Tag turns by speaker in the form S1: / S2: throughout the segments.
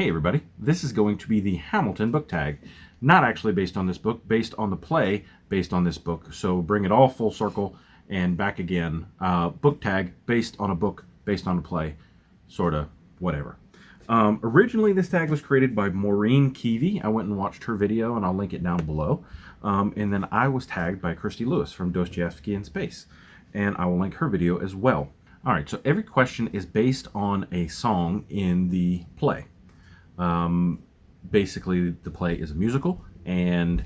S1: Hey everybody, this is going to be the Hamilton book tag. Not actually based on this book, based on the play based on this book. So bring it all full circle and back again. Book tag based on a book based on a play. Sorta, whatever. Originally this tag was created by Maureen Keavy. I went and watched her video and I'll link it down below. And then I was tagged by Christy Lewis from Dostoevsky in Space. And I will link her video as well. Alright, so every question is based on a song in the play. Basically, the play is a musical, and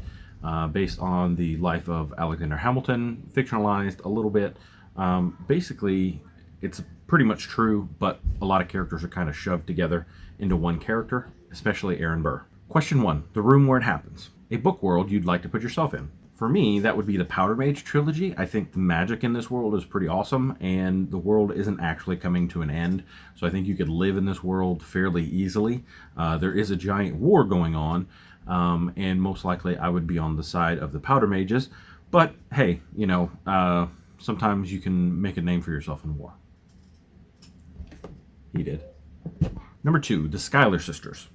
S1: based on the life of Alexander Hamilton, fictionalized a little bit. Basically, it's pretty much true, but a lot of characters are kind of shoved together into one character, especially Aaron Burr. Question 1. The room where it happens. A book world you'd like to put yourself in. For me, that would be the Powder Mage trilogy. I think the magic in this world is pretty awesome, and the world isn't actually coming to an end, so I think you could live in this world fairly easily. There is a giant war going on, and most likely I would be on the side of the Powder Mages, but hey, you know, sometimes you can make a name for yourself in war. He did. Number 2, the Schuyler sisters.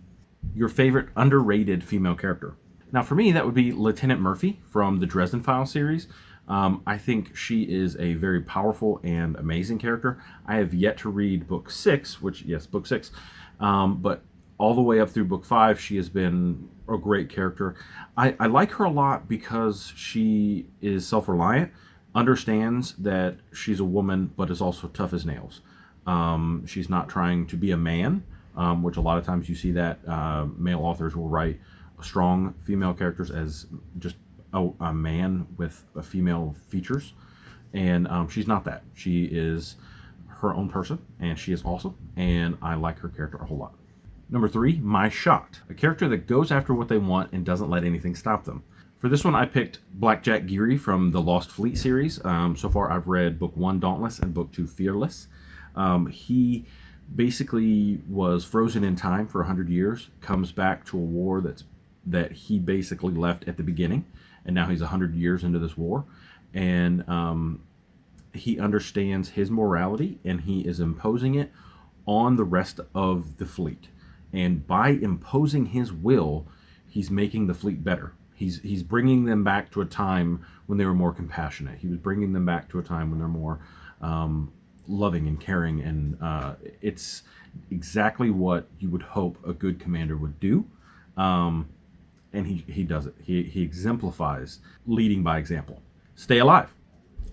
S1: Your favorite underrated female character. Now, for me, that would be Lieutenant Murphy from the Dresden Files series. I think she is a very powerful and amazing character. I have yet to read book 6, which, yes, book 6. But all the way up through book 5, she has been a great character. I like her a lot because she is self-reliant, understands that she's a woman, but is also tough as nails. She's not trying to be a man, which a lot of times you see that male authors will write strong female characters as just a man with a female features, and she's not that. She is her own person, and she is awesome, and I like her character a whole lot. Number 3, My Shot. A character that goes after what they want and doesn't let anything stop them. For this one, I picked Blackjack Geary from the Lost Fleet series. So far, I've read book 1, Dauntless, and book 2, Fearless. He basically was frozen in time for 100 years, comes back to a war that he basically left at the beginning, and now he's 100 years into this war, and he understands his morality, and he is imposing it on the rest of the fleet. And by imposing his will, he's making the fleet better. He's bringing them back to a time when they were more compassionate. He was bringing them back to a time when they're more loving and caring, and it's exactly what you would hope a good commander would do. And he does it. He exemplifies leading by example. Stay alive.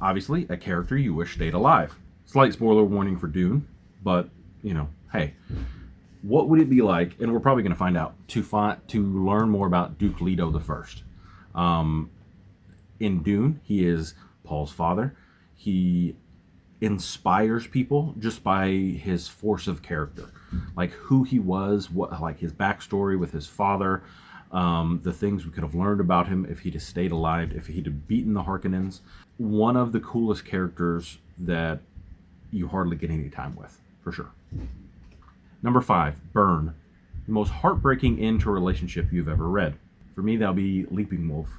S1: Obviously, a character you wish stayed alive. Slight spoiler warning for Dune, but, you know, hey. What would it be like, and we're probably going to find out, to learn more about Duke Leto the First. In Dune, he is Paul's father. He inspires people just by his force of character. Like who he was, like his backstory with his father, the things we could have learned about him if he'd have stayed alive, if he'd have beaten the Harkonnens. One of the coolest characters that you hardly get any time with, for sure. Number 5, Burn. The most heartbreaking end to a relationship you've ever read. For me, that'll be Leaping Wolf.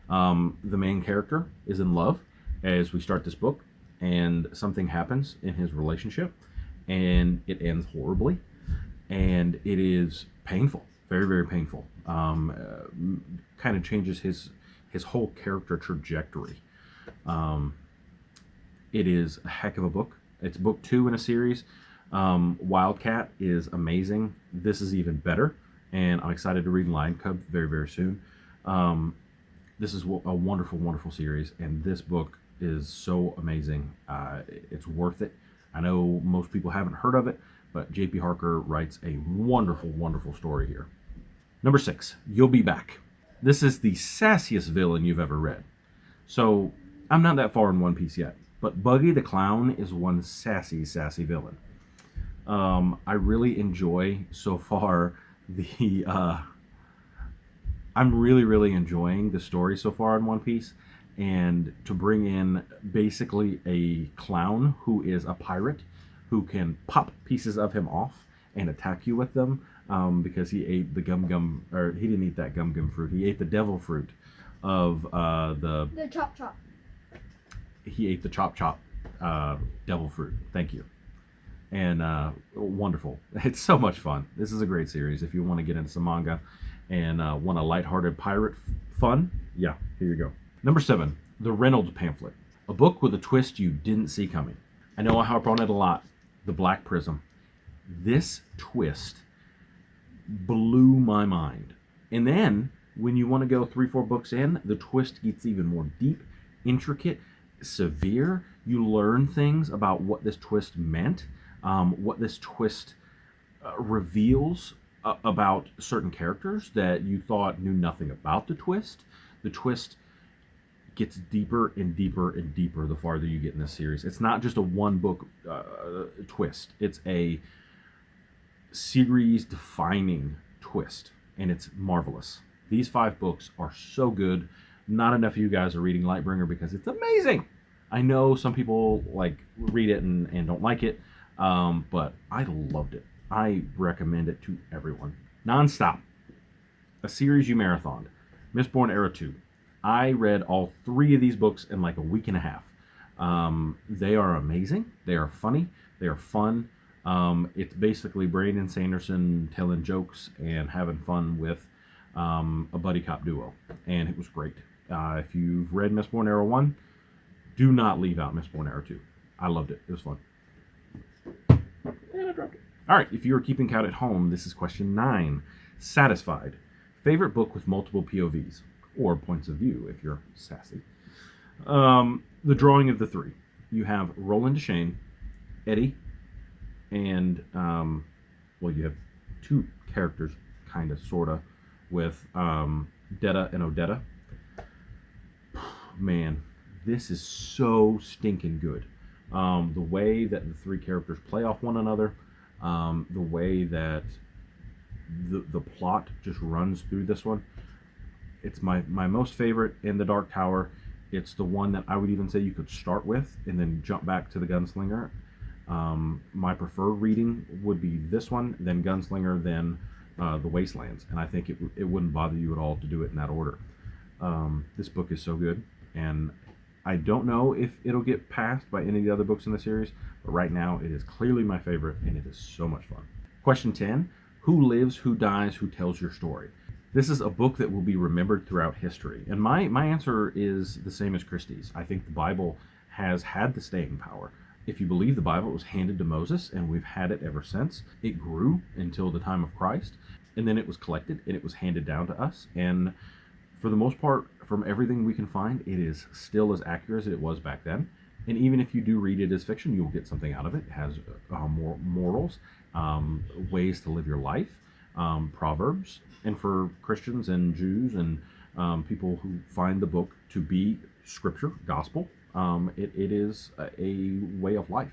S1: The main character is in love as we start this book, and something happens in his relationship, and it ends horribly, and it is painful. Very, very painful. Kind of changes his whole character trajectory. It is a heck of a book. It's book 2 in a series. Wildcat is amazing. This is even better, and I'm excited to read Lion Cub very, very soon. This is a wonderful, wonderful series, and this book is so amazing. It's worth it. I know most people haven't heard of it, but J.P. Harker writes a wonderful, wonderful story here. Number 6, You'll Be Back. This is the sassiest villain you've ever read. So, I'm not that far in One Piece yet, but Buggy the Clown is one sassy, sassy villain. I really enjoy so far I'm really, really enjoying the story so far in One Piece, and to bring in basically a clown who is a pirate who can pop pieces of him off and attack you with them, because he ate the or he didn't eat that gum fruit. He ate the devil fruit of the
S2: chop chop.
S1: He ate the chop devil fruit. Thank you. and wonderful. It's so much fun. This is a great series. If you want to get into some manga and want a lighthearted pirate fun, yeah, here you go. Number 7, the Reynolds Pamphlet, a book with a twist you didn't see coming. I know I harp on it a lot, the Black Prism. This twist blew my mind. And then when you want to go 3-4 books in, the twist gets even more deep, intricate, severe. You learn things about what this twist meant, what this twist reveals about certain characters that you thought knew nothing about the twist. The twist gets deeper and deeper and deeper the farther you get in this series. It's not just a one book twist. It's a series defining twist, and it's marvelous. These 5 books are so good. Not enough of you guys are reading Lightbringer because it's amazing. I know some people like read it and don't like it, but I loved it. I recommend it to everyone. Nonstop. A series you marathoned. Mistborn Era 2. I read all 3 of these books in like a week and a half. They are amazing. They are funny. They are fun. It's basically Brandon Sanderson telling jokes and having fun with a buddy cop duo, and it was great. If you've read Mistborn Era 1, do not leave out Mistborn Era 2. I loved it. It was fun. And I dropped it. All right, if you are keeping count at home, this is question 9. Satisfied. Favorite book with multiple POVs, or points of view if you're sassy. The drawing of the 3. You have Roland Deschain, Eddie, and well, you have 2 characters, kind of, sort of, with Detta and Odetta. Man, this is so stinking good. The way that the 3 characters play off one another, the way that the plot just runs through this one. It's my most favorite in the Dark Tower. It's the one that I would even say you could start with and then jump back to the Gunslinger. My preferred reading would be this one, then Gunslinger, then The Wastelands, and I think it wouldn't bother you at all to do it in that order. This book is so good, and I don't know if it'll get passed by any of the other books in the series, but right now it is clearly my favorite, and it is so much fun. Question 10, who lives, who dies, who tells your story? This is a book that will be remembered throughout history, and my answer is the same as Christie's. I think the Bible has had the staying power. If you believe the Bible, it was handed to Moses, and we've had it ever since. It grew until the time of Christ, and then it was collected, and it was handed down to us. And for the most part, from everything we can find, it is still as accurate as it was back then. And even if you do read it as fiction, you'll get something out of it. It has more morals, ways to live your life, proverbs. And for Christians and Jews and people who find the book to be scripture, gospel, it is a way of life.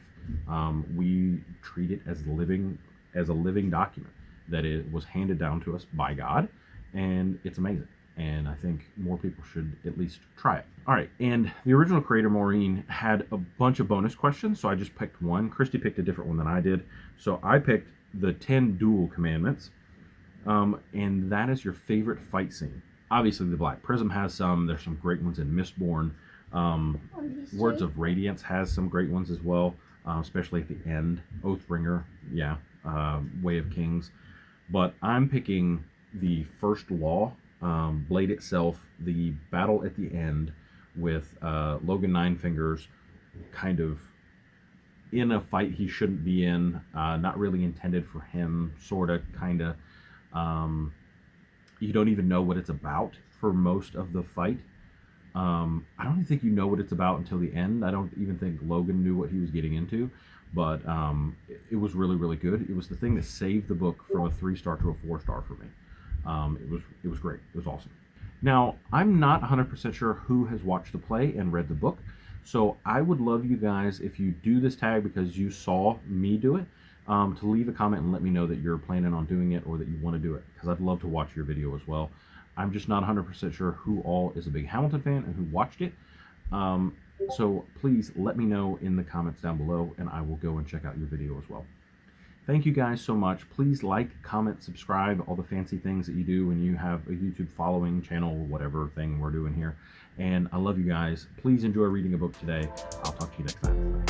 S1: We treat it as a living document that it was handed down to us by God, and it's amazing. And I think more people should at least try it. All right, and the original creator, Maureen, had a bunch of bonus questions, so I just picked one. Christy picked a different one than I did. So I picked the 10 duel commandments, and that is your favorite fight scene. Obviously, the Black Prism has some. There's some great ones in Mistborn. Words of Radiance has some great ones as well, especially at the end. Oathbringer, yeah, Way of Kings. But I'm picking the first law, Blade itself, the battle at the end with Logan Ninefingers kind of in a fight he shouldn't be in, not really intended for him, sort of, kind of. You don't even know what it's about for most of the fight. I don't even think you know what it's about until the end. I don't even think Logan knew what he was getting into, but it was really, really good. It was the thing that saved the book from a 3-star to a 4-star for me. It was great. It was awesome. Now, I'm not 100% sure who has watched the play and read the book, so I would love you guys, if you do this tag because you saw me do it, to leave a comment and let me know that you're planning on doing it or that you want to do it, because I'd love to watch your video as well. I'm just not 100% sure who all is a big Hamilton fan and who watched it. So please let me know in the comments down below, and I will go and check out your video as well. Thank you guys so much. Please like, comment, subscribe, all the fancy things that you do when you have a YouTube following, channel, whatever thing we're doing here. And I love you guys. Please enjoy reading a book today. I'll talk to you next time.